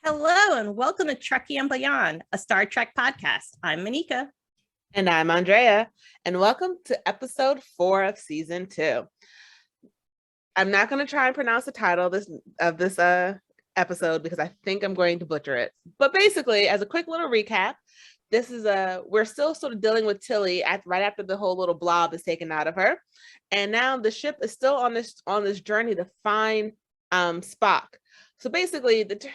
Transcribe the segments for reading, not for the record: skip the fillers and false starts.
Hello and welcome to Trekkie and Beyond, a Star Trek podcast. I'm Monika. And I'm Andrea, and welcome to episode 4 of season 2. I'm not going to try and pronounce the title of this episode because I think I'm going to butcher it. But basically, as a quick little recap, this is we're still sort of dealing with Tilly right after the whole little blob is taken out of her, and now the ship is still on this journey to find Spock. So basically, the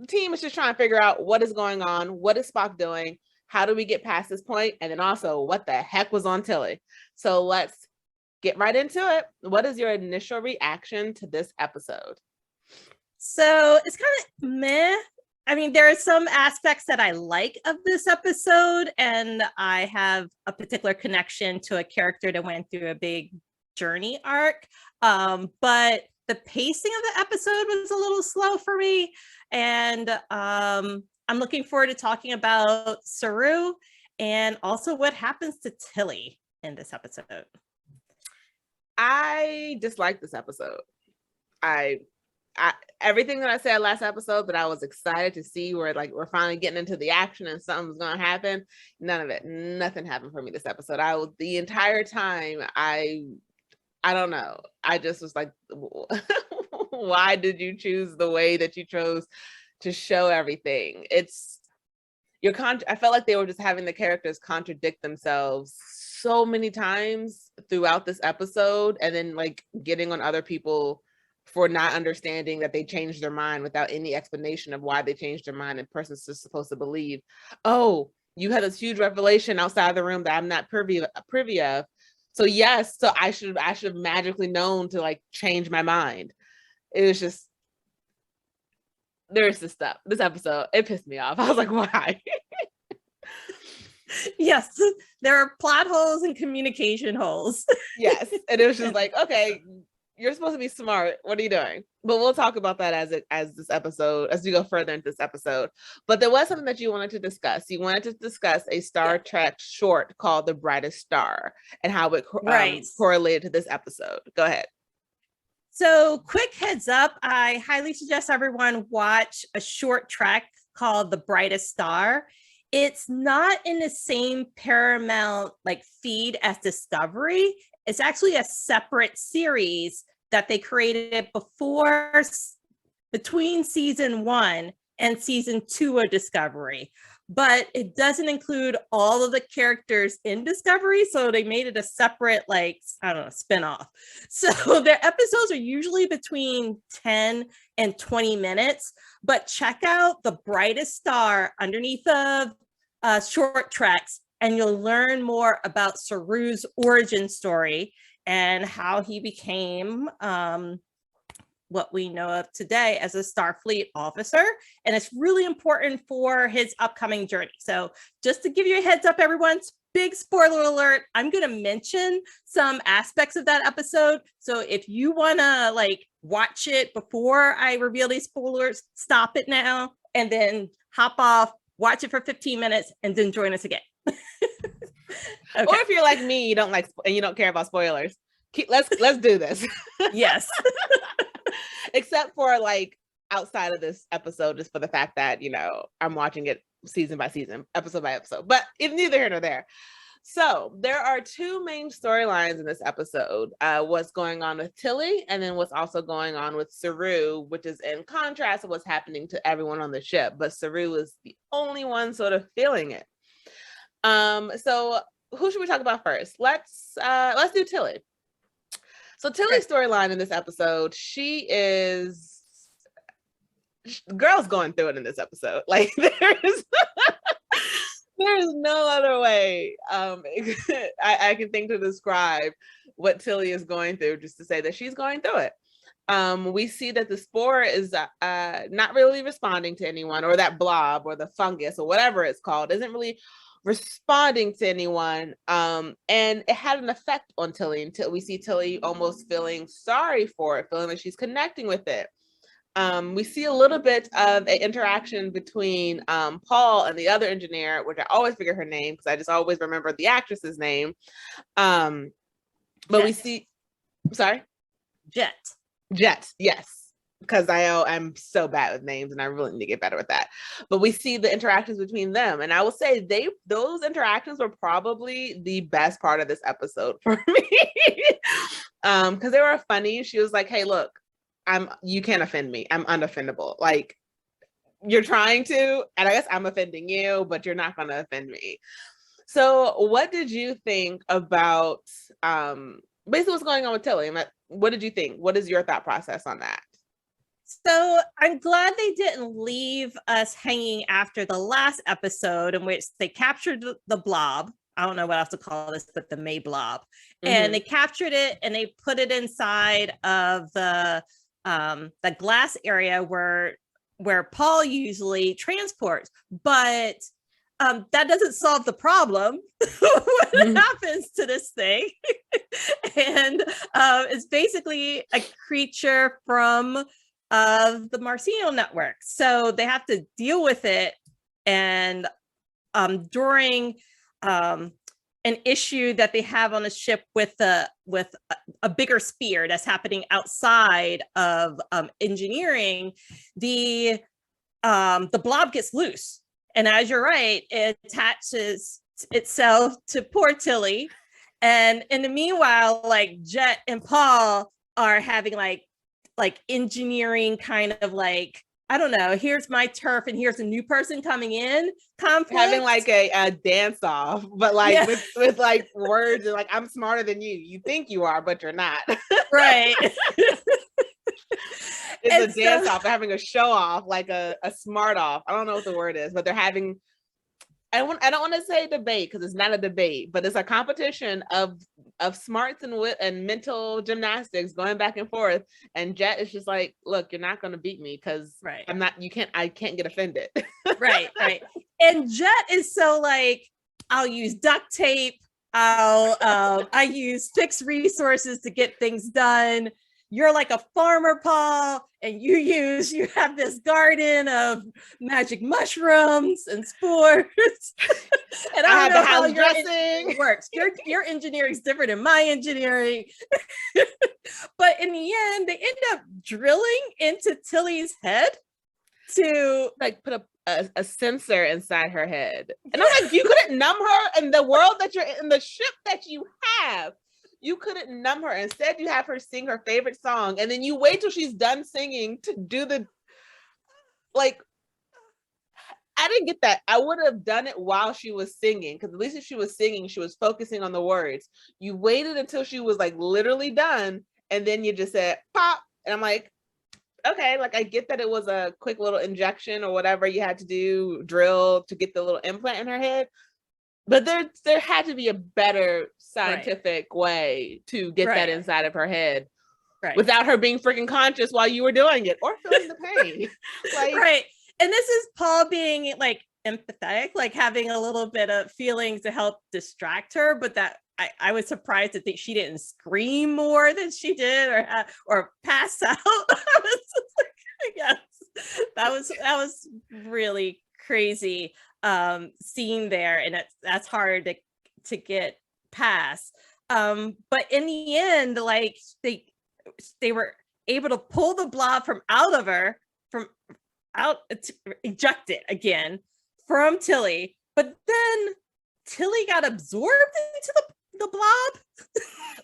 team is just trying to figure out what is going on, what is Spock doing, how do we get past this point, and then also what the heck was on Tilly. So let's get right into it. What is your initial reaction to this episode? So it's kind of meh. I mean, there are some aspects that I like of this episode, and I have a particular connection to a character that went through a big journey arc. But the pacing of the episode was a little slow for me. And I'm looking forward to talking about Saru and also what happens to Tilly in this episode. I dislike this episode. I everything that I said last episode that I was excited to see where we're finally getting into the action and something's gonna happen. None of it. Nothing happened for me this episode. The entire time I don't know. I just was like, why did you choose the way that you chose to show everything? I felt like they were just having the characters contradict themselves so many times throughout this episode, and then getting on other people for not understanding that they changed their mind without any explanation of why they changed their mind. And person's just supposed to believe, oh, you had this huge revelation outside the room that I'm not privy of. So yes, so I should have magically known to change my mind. It was just, there's this stuff. This episode, it pissed me off. I was like, why? Yes, there are plot holes and communication holes. Yes, and it was just like, okay, you're supposed to be smart. What are you doing? But we'll talk about that as we go further into this episode. But there was something that you wanted to discuss. You wanted to discuss a Star Trek short called The Brightest Star and how it correlated to this episode. Go ahead. So quick heads up, I highly suggest everyone watch a short trek called The Brightest Star. It's not in the same Paramount feed as Discovery. It's actually a separate series that they created between season 1 and season 2 of Discovery. But it doesn't include all of the characters in Discovery, so they made it a separate, spinoff. So their episodes are usually between 10 and 20 minutes, but check out The Brightest Star underneath of short treks, and you'll learn more about Saru's origin story and how he became what we know of today as a Starfleet officer. And it's really important for his upcoming journey. So just to give you a heads up, everyone, big spoiler alert, I'm going to mention some aspects of that episode. So if you want to watch it before I reveal these spoilers, stop it now and then hop off, watch it for 15 minutes and then join us again. Okay. Or if you're like me, you don't care about spoilers, let's do this. Yes. Except for outside of this episode, just for the fact that I'm watching it season by season, episode by episode, but it's neither here nor there. So there are two main storylines in this episode, what's going on with Tilly and then what's also going on with Saru, which is in contrast to what's happening to everyone on the ship, but Saru is the only one sort of feeling it. So who should we talk about first? Let's do Tilly. So Tilly's storyline in this episode, the girl's going through it in this episode. There's no other way I can think to describe what Tilly is going through, just to say that she's going through it. We see that the spore is not really responding to anyone, or that blob or the fungus or whatever it's called isn't really responding to anyone, and it had an effect on Tilly until we see Tilly almost feeling sorry for it, feeling like she's connecting with it. We see a little bit of an interaction between Paul and the other engineer, which I always forget her name because I just always remember the actress's name. But we see, sorry? Jet. Jet, yes. because I'm so bad with names and I really need to get better with that. But we see the interactions between them. And I will say those interactions were probably the best part of this episode for me. Because they were funny. She was like, hey, look, you can't offend me. I'm unoffendable. Like, you're trying to, and I guess I'm offending you, but you're not going to offend me. So what did you think about basically what's going on with Tilly? What did you think? What is your thought process on that? So I'm glad they didn't leave us hanging after the last episode in which they captured the blob. I don't know what else to call this, but the May blob. Mm-hmm. And they captured it and they put it inside of the glass area where Paul usually transports. But that doesn't solve the problem. What happens to this thing? And it's basically a creature from the Marcino network. So they have to deal with it. And during an issue that they have on a ship with a bigger spear that's happening outside of engineering, the blob gets loose. And as you're right, it attaches itself to poor Tilly. And in the meanwhile, like Jet and Paul are having like engineering kind of like, I don't know, here's my turf and here's a new person coming in conflict. Having like a dance off, but like with like words and like, I'm smarter than you. You think you are, but you're not. Right. It's a dance off. They're having a show off, like a smart off. I don't know what the word is, but they're having, I don't want to say debate because it's not a debate, but it's a competition of smarts and mental gymnastics going back and forth. And Jet is just like, look, you're not going to beat me because I can't get offended. Right. And Jet is so like, I'll use duct tape. I use fixed resources to get things done. You're like a farmer, Paul, and you have this garden of magic mushrooms and spores. And I don't know how your engineering works. Your engineering is different than my engineering. But in the end, they end up drilling into Tilly's head to like put a sensor inside her head. And I'm like, you couldn't numb her in the world that you're in, the ship that you have. You couldn't numb her. Instead, you have her sing her favorite song. And then you wait till she's done singing to do like, I didn't get that. I would have done it while she was singing. Because at least if she was singing, she was focusing on the words. You waited until she was like literally done. And then you just said, pop. And I'm like, okay, like I get that it was a quick little injection or whatever you had to do, drill to get the little implant in her head. But there had to be a better scientific way to get that inside of her head without her being freaking conscious while you were doing it or feeling the pain. Right. And this is Paul being like empathetic, like having a little bit of feelings to help distract her. But that I was surprised that she didn't scream more than she did or pass out. I was like, yes, that was really crazy scene there, and that's hard to get past. But in the end, like they were able to pull the blob from out of her, eject it again from Tilly, but then Tilly got absorbed into the blob.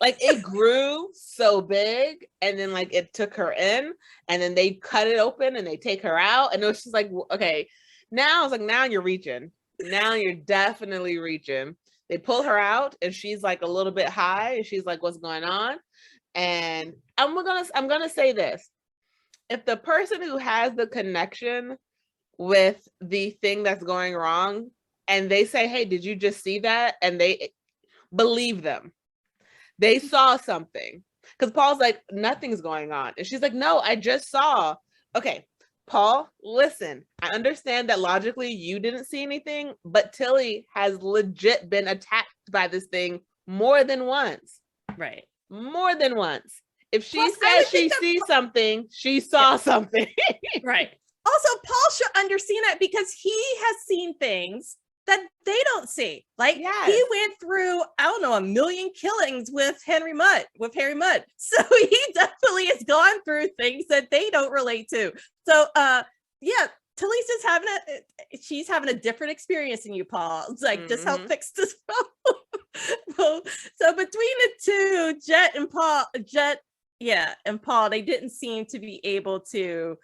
Like it grew so big, and then like it took her in, and then they cut it open and they take her out, and it was just like, okay. Now I was like, now you're reaching. Now you're definitely reaching. They pull her out and she's like a little bit high and she's like, what's going on? And I'm gonna say this. If the person who has the connection with the thing that's going wrong and they say, hey, did you just see that? And they believe them. They saw something. Because Paul's like, nothing's going on. And she's like, no, I just saw. Okay. Paul, listen, I understand that logically you didn't see anything, but Tilly has legit been attacked by this thing more than once. Right. More than once. If she says she sees something, she saw something. Right. Also, Paul should understand that because he has seen things that they don't see. Like he went through, I don't know, 1 million killings with Harry Mudd. So he definitely has gone through things that they don't relate to. So yeah, Talise is she's having a different experience than you, Paul. It's like, just help fix this problem. So between the two, Jet and Paul, they didn't seem to be able to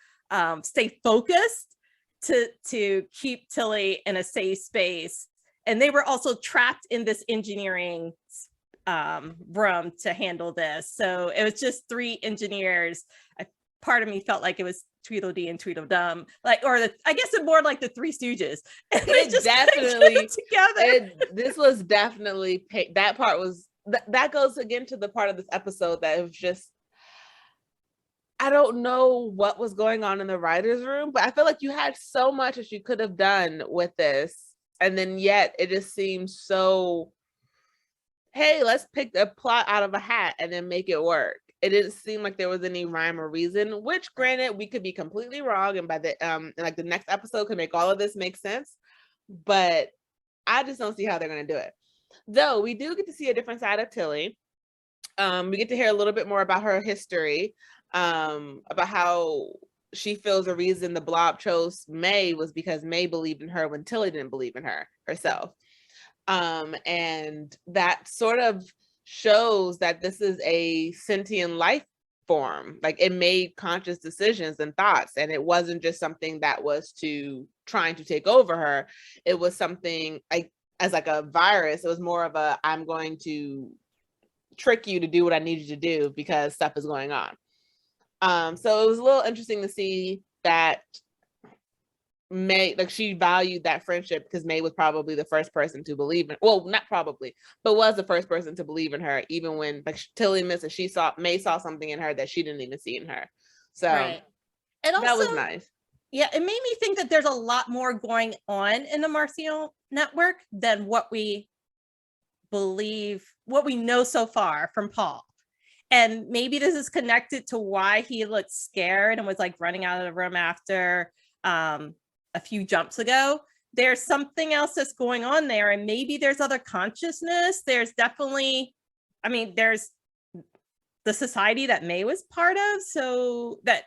stay focused to keep Tilly in a safe space. And they were also trapped in this engineering room to handle this. So it was just 3 engineers. Part of me felt like it was Tweedledee and Tweedledum, like, or I guess it's more like the 3 Stooges. And they just definitely together. This was definitely that part was that goes again to the part of this episode that was just, I don't know what was going on in the writer's room, but I feel like you had so much that you could have done with this. And then yet it just seems so, hey, let's pick a plot out of a hat and then make it work. It didn't seem like there was any rhyme or reason, which granted, we could be completely wrong. And by the, like the next episode could make all of this make sense, but I just don't see how they're going to do it. Though we do get to see a different side of Tilly. We get to hear a little bit more about her history. About how she feels the reason the Blob chose May was because May believed in her when Tilly didn't believe in her herself. And that sort of shows that this is a sentient life form. Like it made conscious decisions and thoughts, and it wasn't just something that was trying to take over her. It was something like as like a virus. It was more of a, I'm going to trick you to do what I need you to do because stuff is going on. So it was a little interesting to see that May, like she valued that friendship because May was probably the first person to believe in, well, not probably, but was the first person to believe in her, even when like Tilly missed it, May saw something in her that she didn't even see in her. So right. And also, that was nice. Yeah, it made me think that there's a lot more going on in the Marcial network than what we believe, what we know so far from Paul. And maybe this is connected to why he looked scared and was like running out of the room after a few jumps ago. There's something else that's going on there, and maybe there's other consciousness. There's definitely, I mean, there's the society that May was part of, so that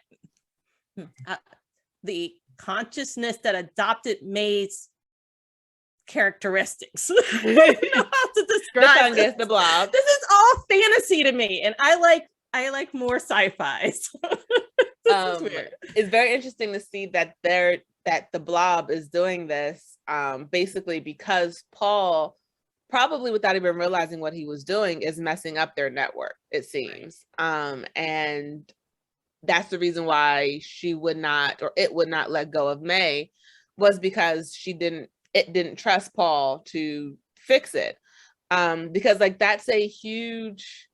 the consciousness that adopted May's characteristics. I don't know how to describe this. The Blob. This is all fantasy to me, and I like more sci-fi. It's very interesting to see that the Blob is doing this basically because Paul, probably without even realizing what he was doing, is messing up their network, it seems. And that's the reason why it would not let go of May, was because it didn't trust Paul to fix it. Because like that's a huge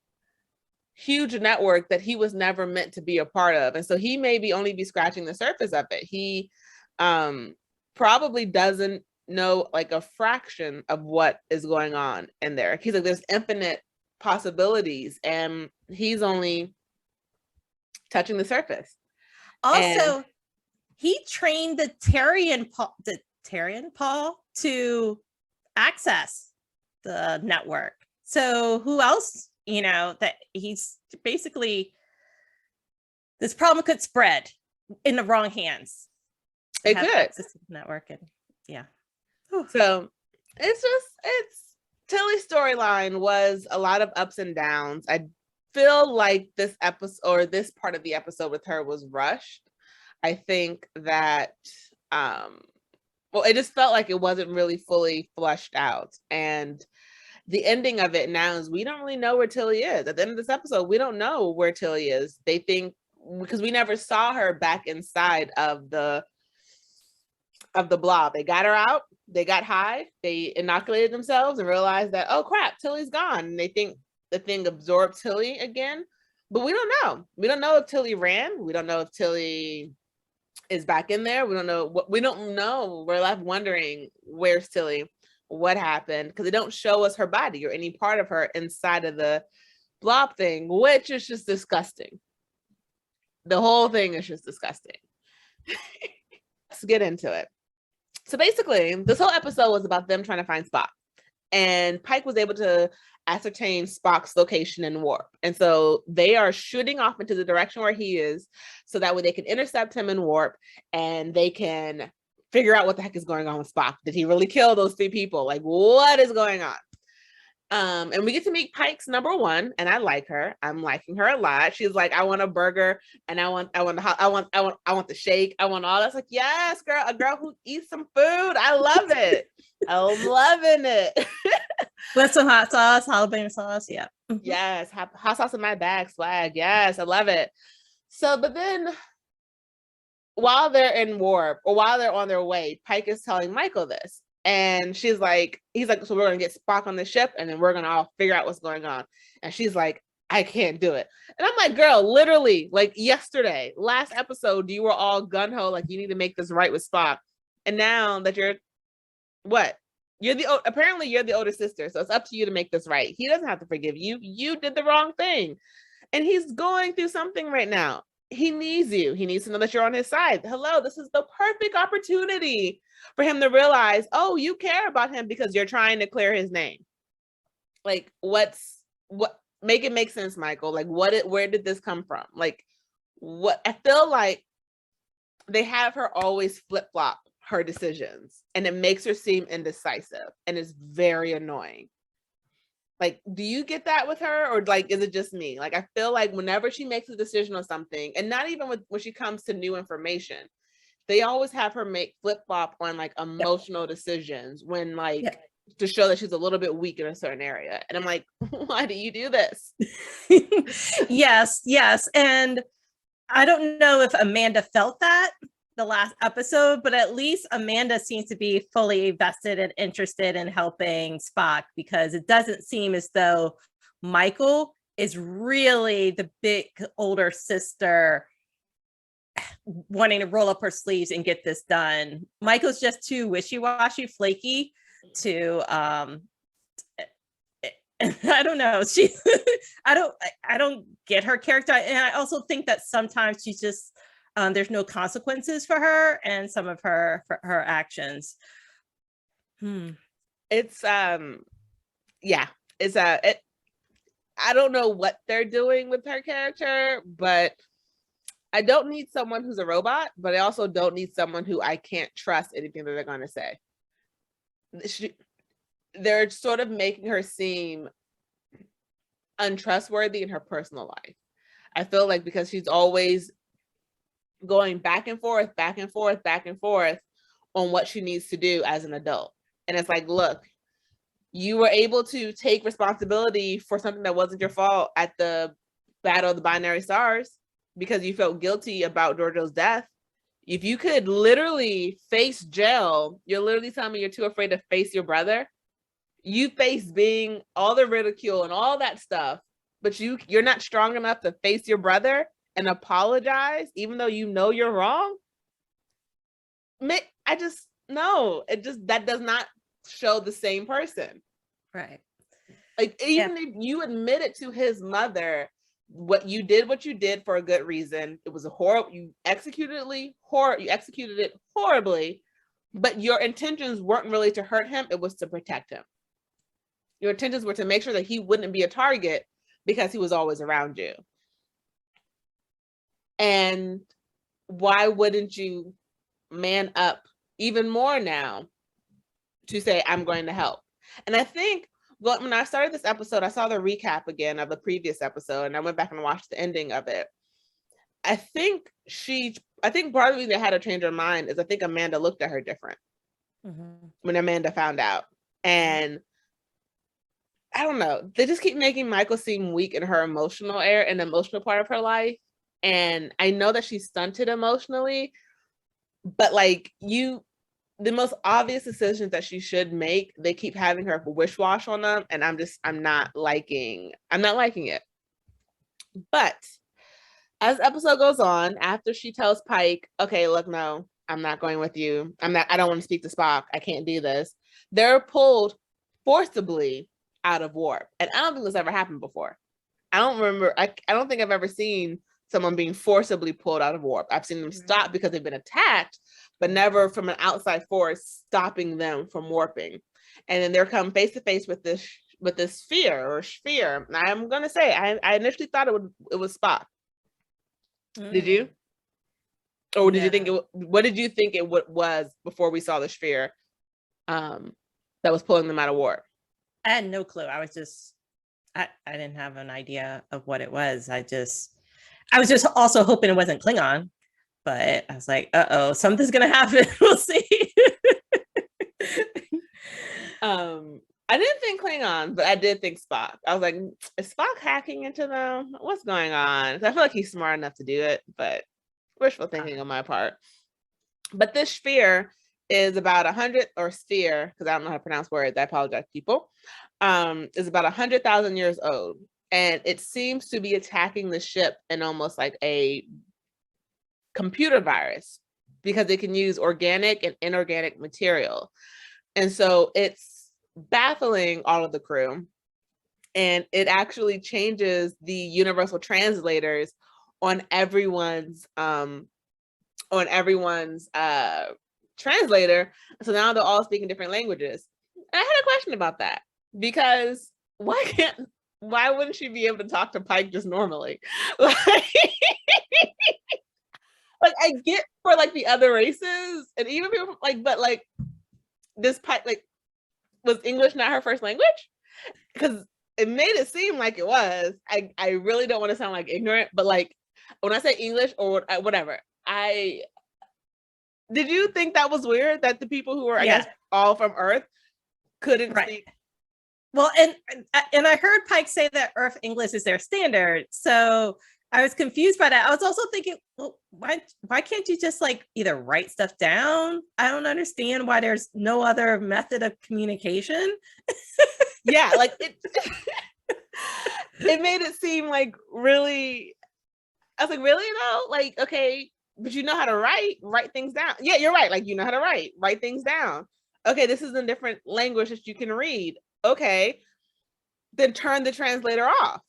network that he was never meant to be a part of. And so he may only be scratching the surface of it. He probably doesn't know like a fraction of what is going on in there. He's like, there's infinite possibilities, and he's only touching the surface. Also, he trained the Tarian Paul to access the network. So who else, that he's basically, this problem could spread in the wrong hands. It could. Network, and yeah. So it's Tilly's storyline was a lot of ups and downs. I feel like this episode, or this part of the episode with her, was rushed. I think that it just felt like it wasn't really fully fleshed out. And the ending of it now is we don't really know where Tilly is. At the end of this episode, we don't know where Tilly is. They think, because we never saw her back inside of the Blob. They got her out, they got high, they inoculated themselves and realized that, oh crap, Tilly's gone. And they think the thing absorbed Tilly again. But we don't know. We don't know if Tilly ran. We don't know if Tilly is back in there. We don't know. We're left wondering, where's Tilly? What happened? Because they don't show us her body or any part of her inside of the Blob thing, which is just disgusting. The whole thing is just disgusting. Let's get into it. So basically, this whole episode was about them trying to find Spock. And Pike was able to ascertain Spock's location in warp. And so they are shooting off into the direction where he is, so that way they can intercept him in warp and they can figure out what the heck is going on with Spock. Did he really kill those 3 people? Like, what is going on? And we get to meet Pike's number 1, and I like her. I'm liking her a lot. She's like, I want a burger, and I want the shake. I want all that's like, yes, girl, a girl who eats some food. I love it. I'm loving it. With some hot sauce, jalapeno sauce. Yeah. Yes, hot sauce in my bag, swag. Yes, I love it. So, but then while they're in warp, or while they're on their way, Pike is telling Michael this. And he's like, so we're gonna get Spock on the ship, and then we're gonna all figure out what's going on. And she's like, I can't do it. And I'm like, girl, literally, like yesterday, last episode, you were all gun-ho, like you need to make this right with Spock. And now that you're apparently you're the older sister, so it's up to you to make this right. He doesn't have to forgive you. You did the wrong thing. And he's going through something right now. He needs you. He needs to know that you're on his side. Hello, this is the perfect opportunity for him to realize, oh, you care about him because you're trying to clear his name. Like, make it make sense, Michael. Like, where did this come from? Like, what? I feel like they have her always flip-flop her decisions, and it makes her seem indecisive, and it's very annoying. Like, do you get that with her, or like, is it just me? Like, I feel like whenever she makes a decision on something, and not even when she comes to new information, they always have her make flip-flop on like emotional decisions when like to show that she's a little bit weak in a certain area. And I'm like, why do you do this? Yes. And I don't know if Amanda felt that the last episode, but at least Amanda seems to be fully vested and interested in helping Spock, because it doesn't seem as though Michael is really the big older sister wanting to roll up her sleeves and get this done. Michael's just too wishy-washy, flaky to I don't know. I don't get her character. And I also think that sometimes she's just there's no consequences for her and some of her actions. It's I don't know what they're doing with her character, but I don't need someone who's a robot, but I also don't need someone who I can't trust anything that they're going to say. They're sort of making her seem untrustworthy in her personal life. I feel like because she's always going back and forth on what she needs to do as an adult. And it's like, look, you were able to take responsibility for something that wasn't your fault at the Battle of the Binary Stars because you felt guilty about Giorgio's death. If you could literally face jail, you're literally telling me you're too afraid to face your brother. You face being all the ridicule and all that stuff, but you're not strong enough to face your brother and apologize, even though you know you're wrong. I just, no, that does not show the same person. Right. Like, even if you admitted to his mother what you did for a good reason, it was a horrible, you executed it horribly, but your intentions weren't really to hurt him, it was to protect him. Your intentions were to make sure that he wouldn't be a target because he was always around you. And why wouldn't you man up even more now to say, I'm going to help? And I think when I started this episode, I saw the recap again of the previous episode, and I went back and watched the ending of it. I think part of the reason they had to change her mind is I think Amanda looked at her different when Amanda found out. And I don't know, they just keep making Michael seem weak in her emotional part of her life. And I know that she's stunted emotionally, but like the most obvious decisions that she should make, they keep having her wish-wash on them, and I'm not liking it. But as the episode goes on, after she tells Pike, okay, look, no, I'm not going with you. I don't want to speak to Spock. I can't do this. They're pulled forcibly out of warp. And I don't think this ever happened before. I don't think I've ever seen someone being forcibly pulled out of warp. I've seen them stop because they've been attacked, but never from an outside force stopping them from warping. And then they're come face to face with this sphere. I'm gonna say I initially thought it was Spock. Did you? Or did you think what did you think it was before we saw the sphere that was pulling them out of warp? I had no clue. I didn't have an idea of what it was. I was just also hoping it wasn't Klingon, but I was like, uh-oh, something's gonna happen. We'll see. I didn't think Klingon, but I did think Spock. I was like, is Spock hacking into them? What's going on? I feel like he's smart enough to do it, but wishful thinking on my part. But this sphere is about 100, or sphere, because I don't know how to pronounce words. I apologize, people. Is about 100,000 years old. And it seems to be attacking the ship in almost like a computer virus, because it can use organic and inorganic material. And so it's baffling all of the crew, and it actually changes the universal translators on everyone's translator. So now they're all speaking different languages. And I had a question about that, because why wouldn't she be able to talk to Pike just normally? Like I get for like the other races and even people like, but like this Pike, like, was English not her first language? Because it made it seem like it was. I really don't want to sound like ignorant, but like when I say English or whatever, did you think that was weird that the people who were, I guess, all from Earth couldn't speak? Well, and I heard Pike say that Earth English is their standard. So I was confused by that. I was also thinking, well, why can't you just like either write stuff down? I don't understand why there's no other method of communication. Yeah, like it made it seem like really, I was like, really though? Like, okay, but you know how to write things down. Yeah, you're right. Like, you know how to write things down. Okay, this is a different language that you can read. Okay, then turn the translator off.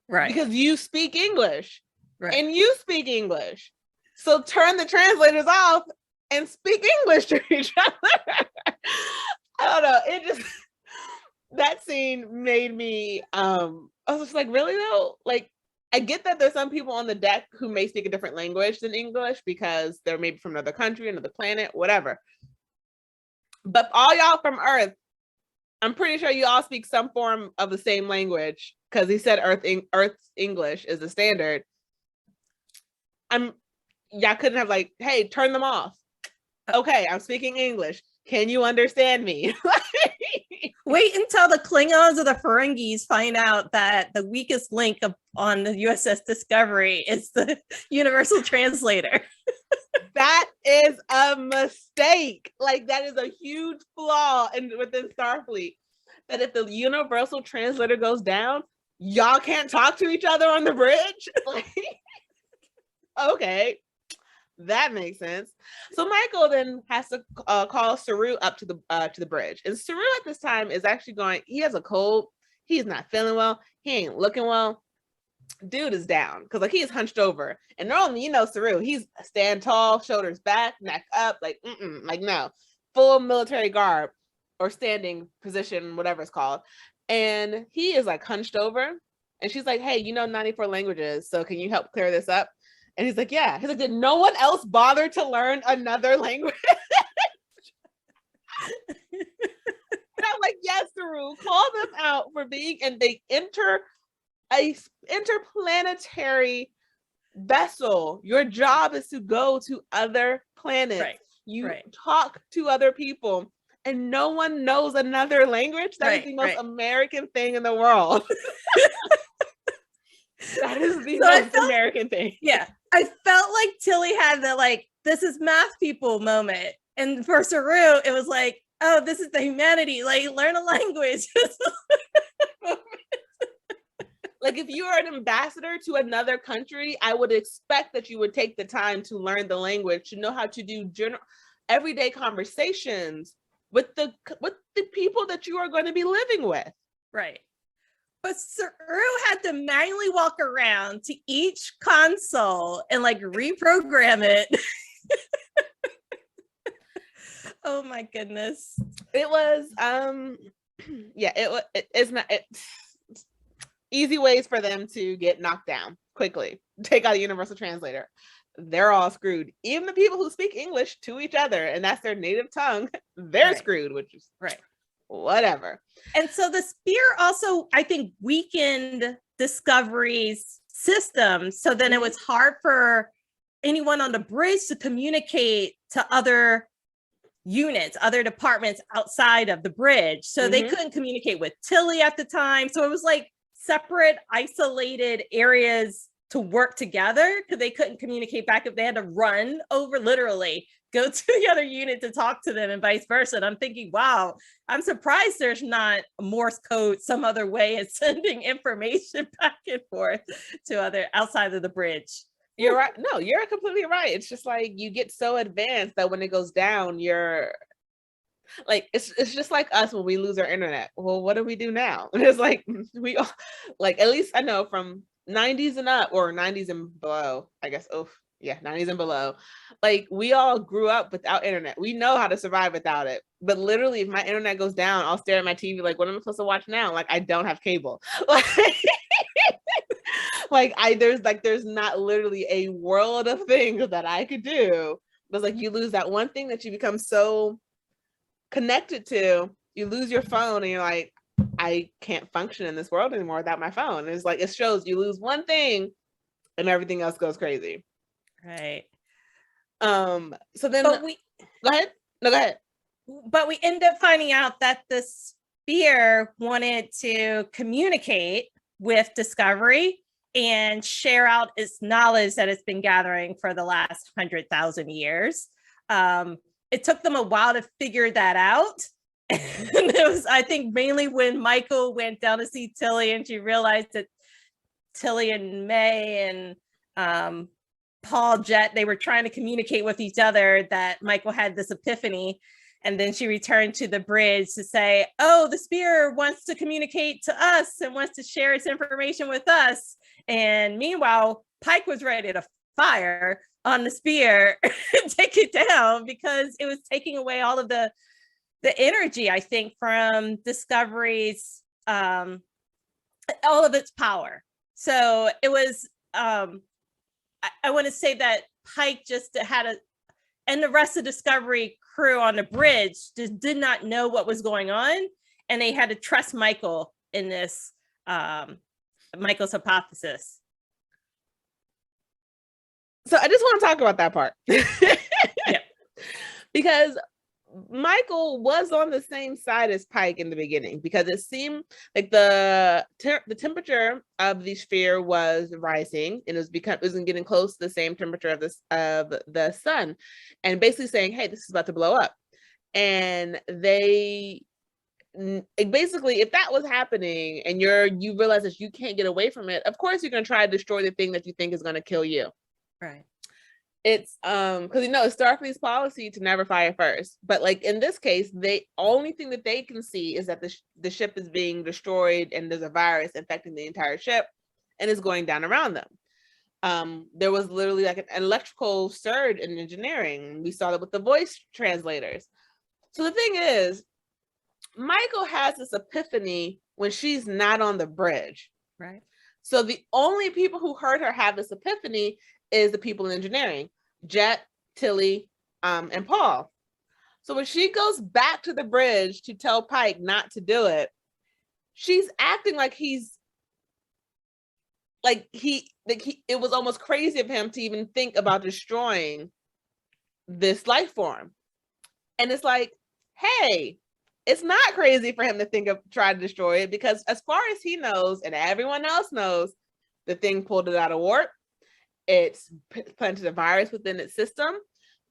Right. Because you speak English. Right. And you speak English. So turn the translators off and speak English to each other. I don't know. It just, that scene made me, I was just like, really though? Like, I get that there's some people on the deck who may speak a different language than English because they're maybe from another country, another planet, whatever. But all y'all from Earth, I'm pretty sure you all speak some form of the same language, because he said Earth's English is the standard. Y'all couldn't have like, hey, turn them off. Okay, I'm speaking English. Can you understand me? Wait until the Klingons or the Ferengis find out that the weakest link on the USS Discovery is the universal translator. That is a mistake. Like, that is a huge flaw within Starfleet. That if the universal translator goes down, y'all can't talk to each other on the bridge. Like, okay, that makes sense. So Michael then has to call Saru up to the bridge, and Saru at this time is actually going. He has a cold. He's not feeling well. He ain't looking well. Dude is down because like he is hunched over, and normally Saru, he's stand tall, shoulders back, neck up, like like no, full military garb or standing position, whatever it's called, and he is like hunched over, and she's like, hey, 94 languages, so can you help clear this up? And he's like, yeah. He's like, did no one else bother to learn another language? And I'm like, yes, Saru, call them out for being, and they enter a interplanetary vessel. Your job is to go to other planets. Right. You talk to other people, and no one knows another language. That is the most American thing in the world. That is the most American thing. Yeah. I felt like Tilly had the like, this is math people moment. And for Saru, it was like, oh, this is the humanity. Like, learn a language. Like, if you are an ambassador to another country, I would expect that you would take the time to learn the language, to know how to do everyday conversations with the people that you are going to be living with. Right. But Saru had to manually walk around to each console and like reprogram it. Oh my goodness. It was yeah, it's not easy ways for them to get knocked down quickly. Take out a universal translator. They're all screwed. Even the people who speak English to each other, and that's their native tongue, they're screwed, which is whatever. And so the spear also, I think, weakened Discovery's system. So then it was hard for anyone on the bridge to communicate to other units, other departments outside of the bridge. So they couldn't communicate with Tilly at the time. So it was like separate, isolated areas to work together because they couldn't communicate back if they had to run over, literally go to the other unit to talk to them and vice versa. And I'm thinking, wow, I'm surprised there's not a Morse code, some other way of sending information back and forth to other outside of the bridge. You're right. No, you're completely right. It's just like you get so advanced that when it goes down, you're like, it's just like us when we lose our internet. Well, what do we do now? And it's like we all, like, at least I know from 90s and up, or 90s and below, I guess. Oh yeah, 90s and below. Like, we all grew up without internet. We know how to survive without it. But literally, if my internet goes down, I'll stare at my TV like, what am I supposed to watch now? Like, I don't have cable. Like, there's not literally a world of things that I could do. But like, you lose that one thing that you become so connected to. You lose your phone and you're like, I can't function in this world anymore without my phone. It's like, it shows you lose one thing and everything else goes crazy. Right. So then go ahead. No, go ahead. But we end up finding out that the spear wanted to communicate with Discovery and share out its knowledge that it's been gathering for the last 100,000 years. It took them a while to figure that out. And it was, I think, mainly when Michael went down to see Tilly and she realized that Tilly and May and Paul Jet, they were trying to communicate with each other, that Michael had this epiphany. And then she returned to the bridge to say, oh, the spear wants to communicate to us and wants to share its information with us. And meanwhile, Pike was ready to fire on the spear and take it down because it was taking away all of the energy, I think, from Discovery's, all of its power. So it was, I want to say that Pike just had and the rest of Discovery crew on the bridge just did not know what was going on. And they had to trust Michael in this, Michael's hypothesis. So I just want to talk about that part. Yeah. Because Michael was on the same side as Pike in the beginning, because it seemed like the temperature of the sphere was rising and it was getting close to the same temperature of the sun, and basically saying, hey, this is about to blow up. And they basically, if that was happening and you realize that you can't get away from it, of course you're going to try to destroy the thing that you think is going to kill you. Right. It's because it's Starfleet's policy to never fire first, but like in this case, the only thing that they can see is that the ship is being destroyed and there's a virus infecting the entire ship and is going down around them. There was literally like an electrical surge in engineering. We saw that with the voice translators. So the thing is, Michael has this epiphany when she's not on the bridge. Right. So the only people who heard her have this epiphany is the people in engineering, Jet, Tilly, and Paul. So when she goes back to the bridge to tell Pike not to do it, she's acting like it was almost crazy of him to even think about destroying this life form. And it's like, hey, it's not crazy for him to try to destroy it, because as far as he knows and everyone else knows, the thing pulled it out of warp. It's planted a virus within its system.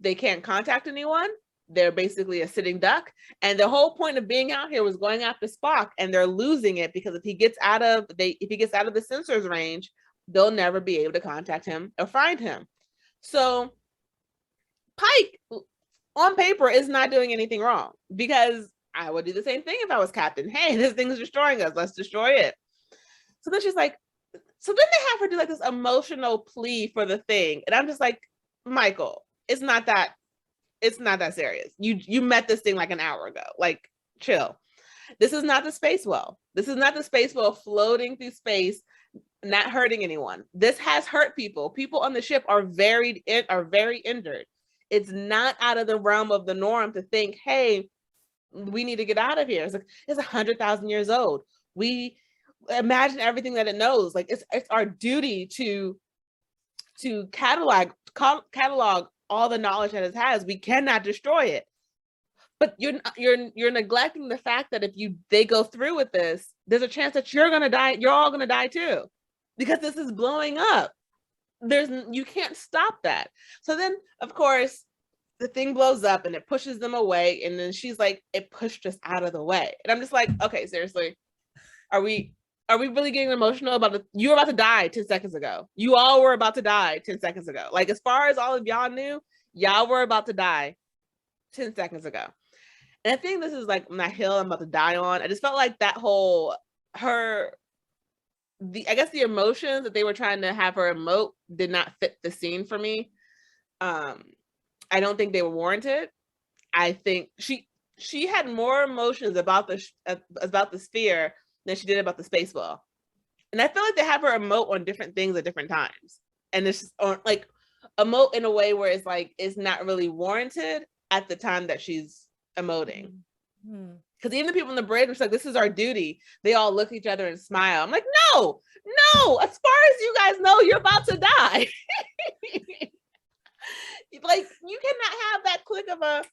They can't contact anyone. They're basically a sitting duck. And the whole point of being out here was going after Spock, and they're losing it because if he gets out of the sensors range, they'll never be able to contact him or find him. So Pike, on paper, is not doing anything wrong, because I would do the same thing if I was captain. Hey, this thing's destroying us. Let's destroy it. So then she's like, so then they have her do like this emotional plea for the thing. And I'm just like, Michael, it's not that it's not that serious. You met this thing like an hour ago. Like, chill. This is not the space well. This is not the space well floating through space, not hurting anyone. This has hurt people. People on the ship are very injured. It's not out of the realm of the norm to think, hey, we need to get out of here. It's like, it's 100,000 years old. We imagine everything that it knows. Like, it's our duty to catalog all the knowledge that it has. We cannot destroy it. But you're neglecting the fact that if they go through with this, there's a chance that you're gonna die. You're all gonna die too, because this is blowing up. You can't stop that. So then, of course, the thing blows up and it pushes them away. And then she's like, "It pushed us out of the way." And I'm just like, okay, seriously, are we really getting emotional about it? You were about to die 10 seconds ago. You all were about to die 10 seconds ago. Like, as far as all of y'all knew, y'all were about to die 10 seconds ago. And I think this is like my hill I'm about to die on. I just felt like that whole I guess the emotions that they were trying to have her emote did not fit the scene for me. I don't think they were warranted. I think she had more emotions about the sphere than she did about the space ball. And I feel like they have her emote on different things at different times. And it's just like emote in a way where it's like it's not really warranted at the time that she's emoting. Because even the people on the bridge were like, this is our duty. They all look at each other and smile. I'm like, no, as far as you guys know, you're about to die. Like, you cannot have that click of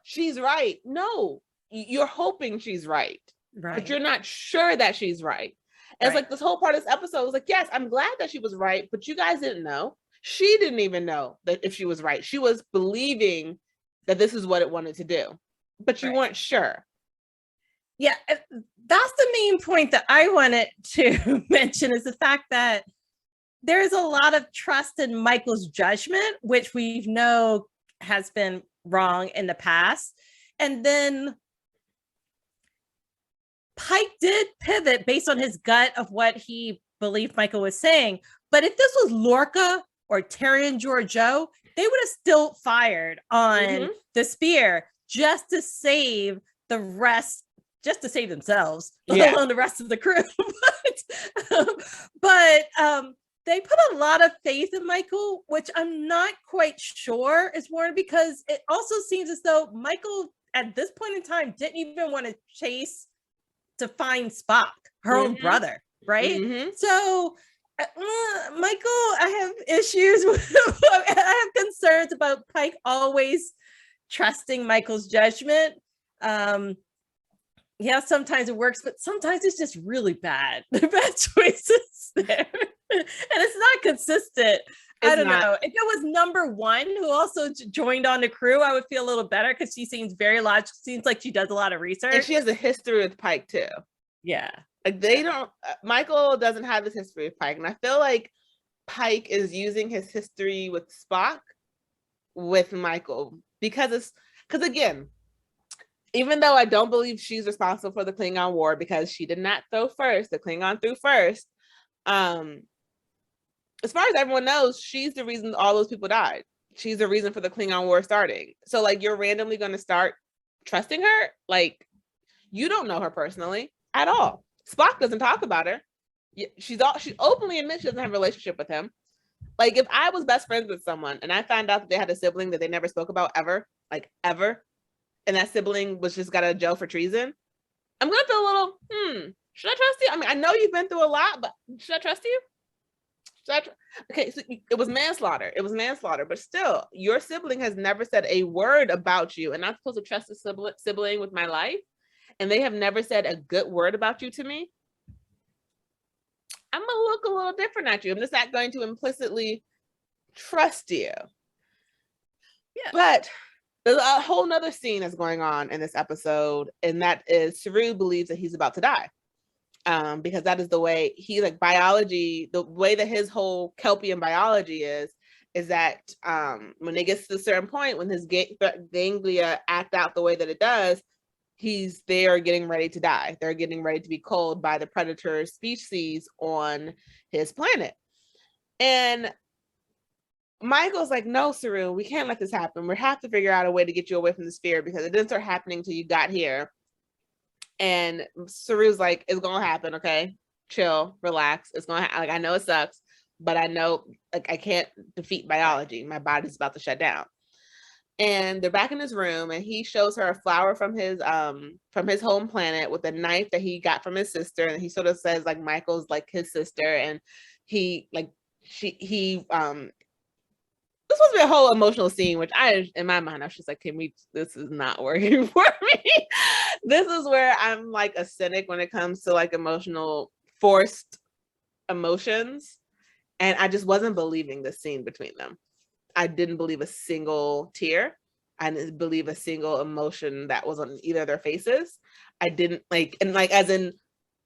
she's right. No, you're hoping she's right. But you're not sure that she's right. And it's like this whole part of this episode was like, yes, I'm glad that she was right, but you guys didn't know. She didn't even know that if she was right. She was believing that this is what it wanted to do, but you weren't sure. Yeah, that's the main point that I wanted to mention, is the fact that there's a lot of trust in Michael's judgment, which we know has been wrong in the past. And then Pike did pivot based on his gut of what he believed Michael was saying. But if this was Lorca or Tyrion Georgiou, they would have still fired on the spear just to save the rest, just to save themselves, let alone the rest of the crew. but they put a lot of faith in Michael, which I'm not quite sure is warranted, because it also seems as though Michael at this point in time didn't even want to chase to find Spock, her own brother, right? So Michael, I have issues with I have concerns about Pike always trusting Michael's judgment. Yeah, sometimes it works, but sometimes it's just really bad. Bad choices there. And it's not consistent. I don't know. If it was number one who also joined on the crew, I would feel a little better, because she seems very logical. Seems like she does a lot of research. And she has a history with Pike too. Yeah. Like, they don't, Michael doesn't have this history with Pike. And I feel like Pike is using his history with Spock with Michael, because again, even though I don't believe she's responsible for the Klingon War, because she did not throw first, the Klingon threw first. As far as everyone knows, she's the reason all those people died. She's the reason for the Klingon War starting. So, like, you're randomly going to start trusting her? Like, you don't know her personally at all. Spock doesn't talk about her. She openly admits she doesn't have a relationship with him. Like, if I was best friends with someone and I found out that they had a sibling that they never spoke about ever, and that sibling was just got out of jail for treason, I'm gonna feel a little, should I trust you? I mean, I know you've been through a lot, but should I trust you? Okay, so it was manslaughter. But still, your sibling has never said a word about you, and I'm supposed to trust a sibling with my life, and they have never said a good word about you to me. I'm gonna look a little different at you. I'm just not going to implicitly trust you. Yeah. But there's a whole nother scene that's going on in this episode, and that is Saru believes that he's about to die. Because that is the way he, like, biology, the way that his whole Kelpien biology is that when it gets to a certain point, when his ganglia act out the way that it does, they are getting ready to die. They're getting ready to be culled by the predator species on his planet. And Michael's like, no, Saru, we can't let this happen. We have to figure out a way to get you away from the sphere because it didn't start happening until you got here. And Saru's like, it's gonna happen, okay? Chill, relax. It's gonna like, I know it sucks, but I know like I can't defeat biology. My body's about to shut down. And they're back in his room, and he shows her a flower from his home planet with a knife that he got from his sister. And he sort of says like Michael's like his sister, and he like he this was a whole emotional scene, which in my mind, I was just like, this is not working for me. This is where I'm like a cynic when it comes to like forced emotions. And I just wasn't believing the scene between them. I didn't believe a single tear. I didn't believe a single emotion that was on either of their faces. I didn't like, and like, as in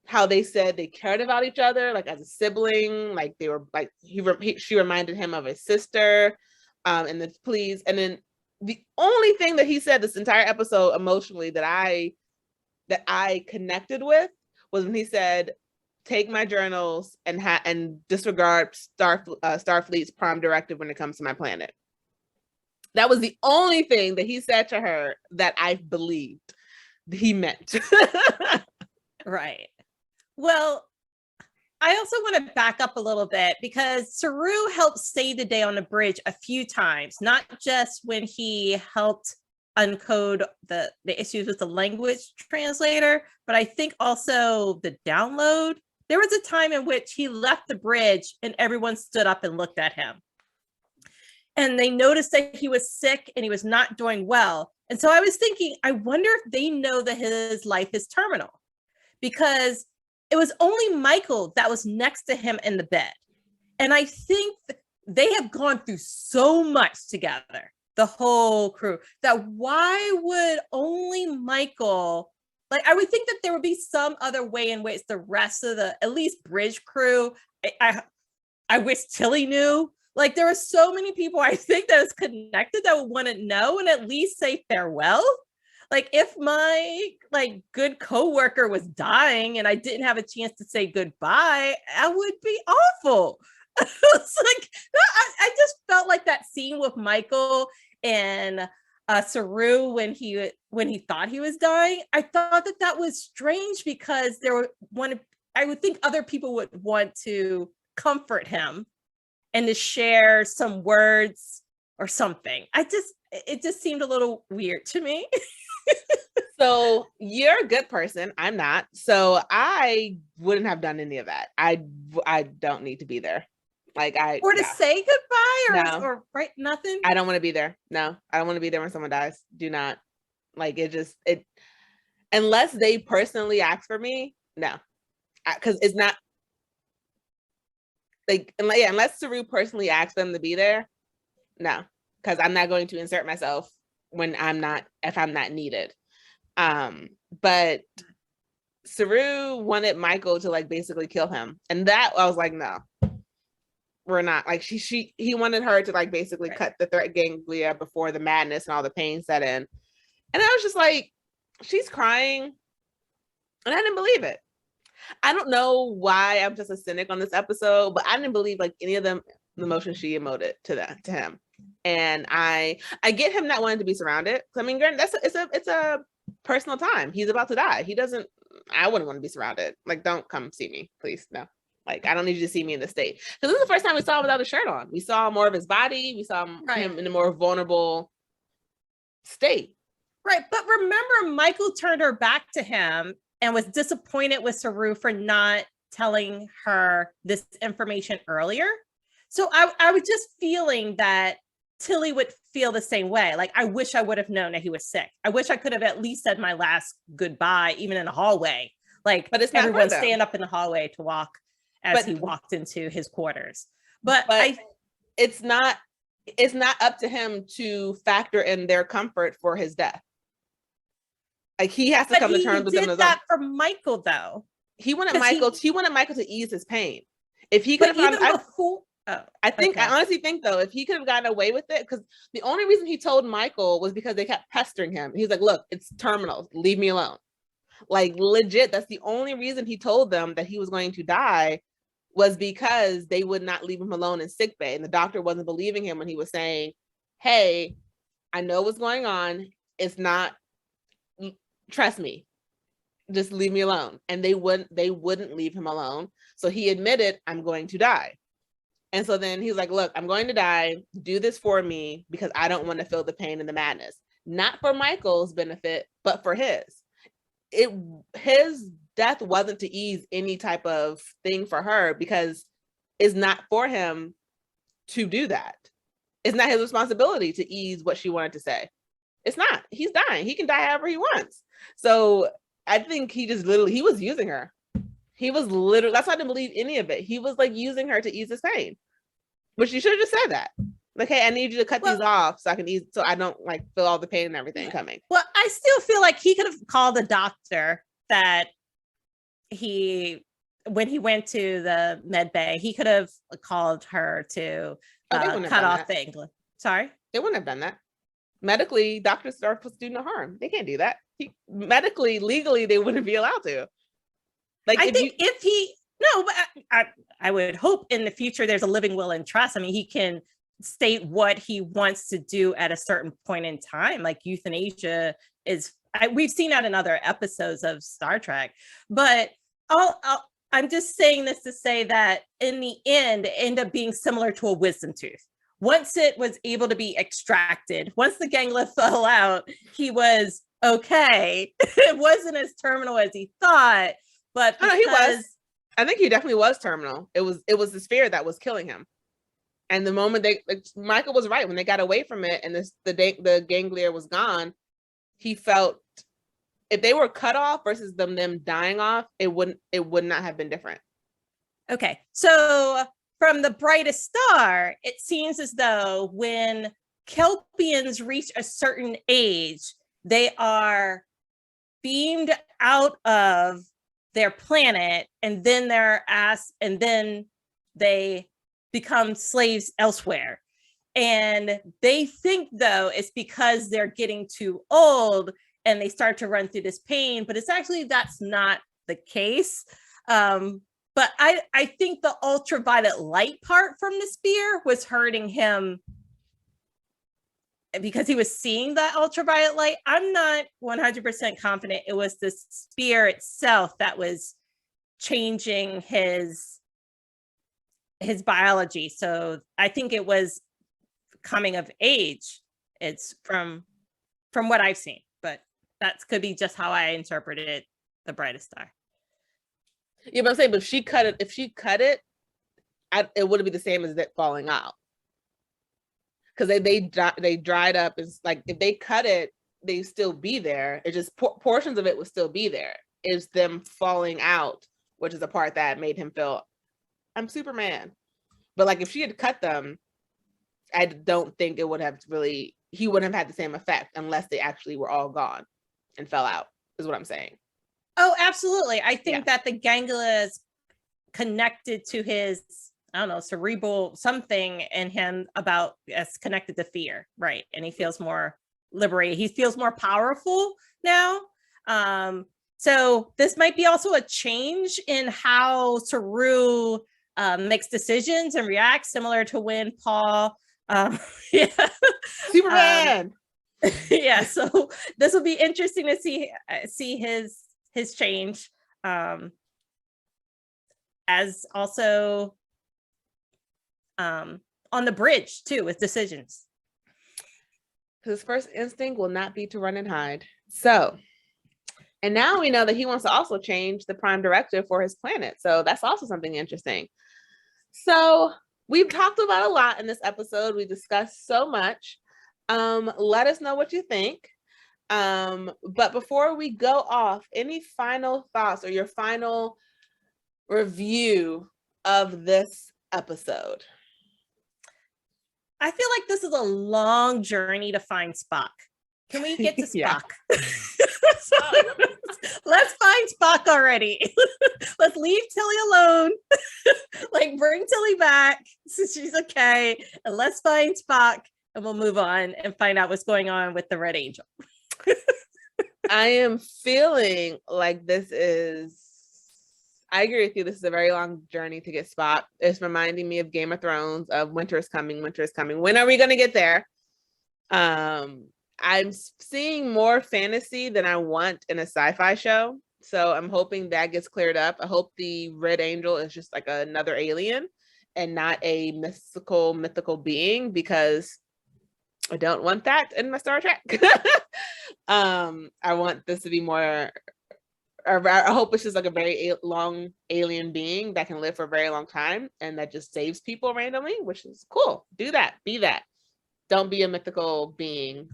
how they said they cared about each other, like as a sibling, like they were like, she reminded him of his sister. And the please, and then the only thing that he said this entire episode emotionally that I connected with was when he said, take my journals and disregard Starfleet's prime directive when it comes to my planet. That was the only thing that he said to her that I believed he meant. Right. Well, I also want to back up a little bit because Saru helped save the day on the bridge a few times, not just when he helped uncode the issues with the language translator, but I think also the download. There was a time in which he left the bridge and everyone stood up and looked at him. And they noticed that he was sick and he was not doing well. And so I was thinking, I wonder if they know that his life is terminal, because it was only Michael that was next to him in the bed. And I think they have gone through so much together, the whole crew, that why would only Michael, like, I would think that there would be some other way in which the rest of the, at least bridge crew, I wish Tilly knew. Like, there are so many people I think that is connected that would want to know and at least say farewell. Like, if my like good coworker was dying and I didn't have a chance to say goodbye, I would be awful. It's like, I just felt like that scene with Michael and Saru when he thought he was dying. I thought that was strange because I would think other people would want to comfort him and to share some words or something. It just seemed a little weird to me. So you're a good person. I'm not. So I wouldn't have done any of that. I don't need to be there. Like to say goodbye or right, nothing. I don't want to be there. No, I don't want to be there when someone dies. Do not. Like it unless they personally ask for me, no. Because it's not like, unless Saru personally asks them to be there, no. Because I'm not going to insert myself when if I'm not needed. But Saru wanted Michael to like basically kill him, and that I was like, no, we're not. Like he wanted her to like basically cut the threat ganglia before the madness and all the pain set in, and I was just like, she's crying, and I didn't believe it. I don't know why I'm just a cynic on this episode, but I didn't believe like any of them the emotion she emoted to him. And I get him not wanting to be surrounded. I mean, it's a personal time. He's about to die. I wouldn't want to be surrounded. Like, don't come see me, please. No. Like, I don't need you to see me in this state. Because this is the first time we saw him without a shirt on. We saw more of his body. We saw him in a more vulnerable state. Right. But remember, Michael turned her back to him and was disappointed with Saru for not telling her this information earlier. So I was just feeling that Tilly would feel the same way. Like, I wish I would have known that he was sick. I wish I could have at least said my last goodbye, even in the hallway. Like, but it's everyone stand up in the hallway to walk as he walked into his quarters. But it's not up to him to factor in their comfort for his death. Like, he has to come to terms with them. He did that for Michael, though. He wanted Michael to ease his pain. If he could have I honestly think though, if he could have gotten away with it, because the only reason he told Michael was because they kept pestering him. He's like, look, it's terminal, leave me alone. Like, legit, that's the only reason he told them that he was going to die. was because they would not leave him alone in sickbay. And the doctor wasn't believing him when he was saying, hey, I know what's going on. It's not, trust me, just leave me alone. And they wouldn't leave him alone. So he admitted, I'm going to die. And so then he's like, look, I'm going to die. Do this for me because I don't want to feel the pain and the madness. Not for Michael's benefit, but for his. His death wasn't to ease any type of thing for her because it's not for him to do that. It's not his responsibility to ease what she wanted to say. It's not. He's dying. He can die however he wants. So I think he was using her. He was literally, that's why I didn't believe any of it. He was like using her to ease his pain. But she should have just said that. Like, hey, I need you to cut these off so I can ease, so I don't like feel all the pain and everything coming. Well, I still feel like he could have called the doctor that when he went to the med bay, he could have called her to cut off the ankle. Sorry? They wouldn't have done that. Medically, doctors are supposed to do no harm. They can't do that. Medically, legally, they wouldn't be allowed to. Like, I would hope in the future there's a living will and trust. I mean, he can state what he wants to do at a certain point in time. Like euthanasia is, we've seen that in other episodes of Star Trek. But I'm just saying this to say that in the end, it ended up being similar to a wisdom tooth. Once it was able to be extracted, once the ganglia fell out, he was okay. It wasn't as terminal as he thought. But no, he was. I think he definitely was terminal. It was the fear that was killing him. And the moment Michael was right, when they got away from it and the ganglia was gone, he felt if they were cut off versus them dying off, it would not have been different. Okay, so from the Brightest Star, it seems as though when Kelpiens reach a certain age, they are beamed out of their planet, and then they become slaves elsewhere. And they think, though, it's because they're getting too old and they start to run through this pain, but that's not the case. But I think the ultraviolet light part from the spear was hurting him because he was seeing that ultraviolet light. I'm not 100% confident it was the spear itself that was changing his biology. So I think it was coming of age. It's from what I've seen, but that could be just how I interpreted the Brightest Star. Yeah, but I'm saying, but if she cut it, it wouldn't be the same as it falling out. Because they dried up. It's like if they cut it, they still be there. It just portions of it would still be there. It's them falling out, which is the part that made him feel, I'm Superman. But like if she had cut them, I don't think he wouldn't have had the same effect unless they actually were all gone and fell out, is what I'm saying. Oh, absolutely. I think that the ganglia is connected to his, I don't know, cerebral something in him about as connected to fear, right? And he feels more liberated. He feels more powerful now. So this might be also a change in how Saru makes decisions and reacts, similar to when Paul, Superman. Yeah. So this will be interesting to see his change, as also on the bridge too with decisions. His first instinct will not be to run and hide. So, and now we know that he wants to also change the prime directive for his planet. So that's also something interesting. So we've talked about a lot in this episode. We discussed so much. Let us know what you think. But before we go off, any final thoughts or your final review of this episode? I feel like this is a long journey to find Spock. Can we get to Spock? Let's find Spock already. Let's leave Tilly alone. Like bring Tilly back so she's okay. And let's find Spock and we'll move on and find out what's going on with the Red Angel. I am feeling like this is, I agree with you. This is a very long journey to get Spock. It's reminding me of Game of Thrones, of winter is coming, winter is coming. When are we going to get there? I'm seeing more fantasy than I want in a sci-fi show. So I'm hoping that gets cleared up. I hope the Red Angel is just like another alien and not a mythical being, because I don't want that in my Star Trek. I want this to be more, I hope it's just like a very long alien being that can live for a very long time and that just saves people randomly, which is cool. Do that. Be that. Don't be a mythical being.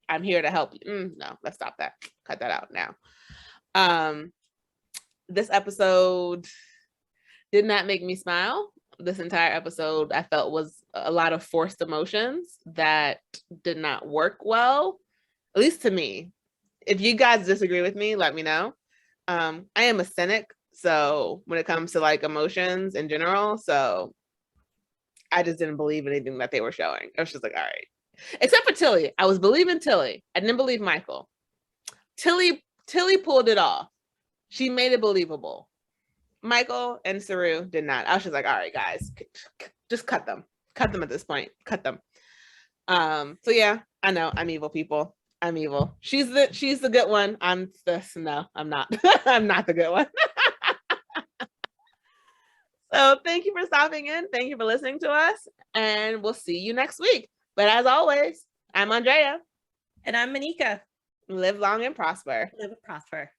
I'm here to help you. No, let's stop that. Cut that out now. This episode did not make me smile. This entire episode I felt was a lot of forced emotions that did not work well, at least to me. If you guys disagree with me, let me know. I am a cynic, so when it comes to like emotions in general, so I just didn't believe anything that they were showing. I was just like, all right. Except for Tilly. I was believing Tilly. I didn't believe Michael. Tilly pulled it off. She made it believable. Michael and Saru did not. I was just like, all right, guys, just cut them. Cut them at this point. Cut them. So yeah, I know I'm evil, people. I'm evil. She's the good one. I'm not. I'm not the good one. So thank you for stopping in. Thank you for listening to us, and we'll see you next week. But as always, I'm Andrea. And I'm Monica. Live long and prosper. Live and prosper.